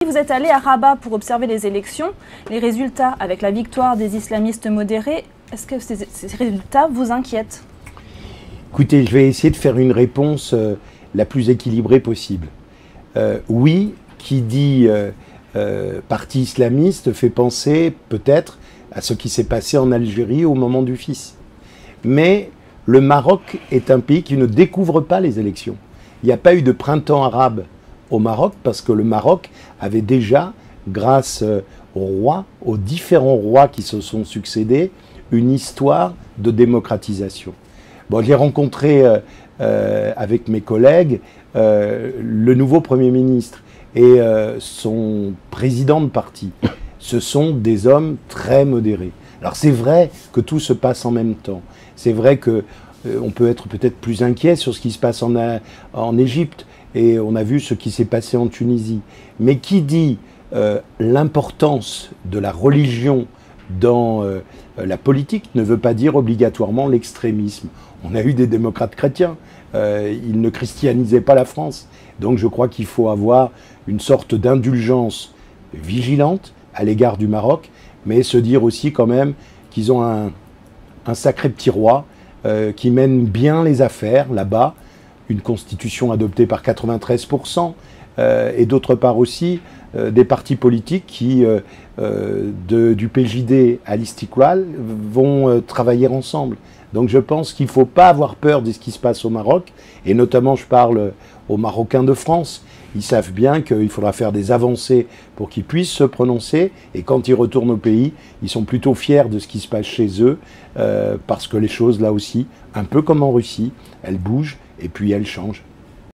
Vous êtes allé à Rabat pour observer les élections. Les résultats, avec la victoire des islamistes modérés, est-ce que ces résultats vous inquiètent? Écoutez, je vais essayer de faire une réponse la plus équilibrée possible. Oui, qui dit parti islamiste fait penser peut-être à ce qui s'est passé en Algérie au moment du fils. Mais le Maroc est un pays qui ne découvre pas les élections. Il n'y a pas eu de printemps arabe au Maroc parce que le Maroc avait déjà, grâce aux différents rois qui se sont succédés, une histoire de démocratisation. Bon, j'ai rencontré avec mes collègues le nouveau Premier ministre et son président de parti. Ce sont des hommes très modérés. Alors c'est vrai que tout se passe en même temps. C'est vrai qu'on peut être peut-être plus inquiet sur ce qui se passe en Égypte et on a vu ce qui s'est passé en Tunisie. Mais qui dit l'importance de la religion dans la politique ne veut pas dire obligatoirement l'extrémisme. On a eu des démocrates chrétiens, ils ne christianisaient pas la France. Donc je crois qu'il faut avoir une sorte d'indulgence vigilante à l'égard du Maroc, mais se dire aussi quand même qu'ils ont un sacré petit roi qui mène bien les affaires là-bas, une constitution adoptée par 93%, et d'autre part aussi des partis politiques qui, du PJD à l'Istiqlal, vont travailler ensemble. Donc je pense qu'il ne faut pas avoir peur de ce qui se passe au Maroc, et notamment je parle aux Marocains de France. Ils savent bien qu'il faudra faire des avancées pour qu'ils puissent se prononcer, et quand ils retournent au pays, ils sont plutôt fiers de ce qui se passe chez eux, parce que les choses là aussi, un peu comme en Russie, elles bougent et puis elles changent.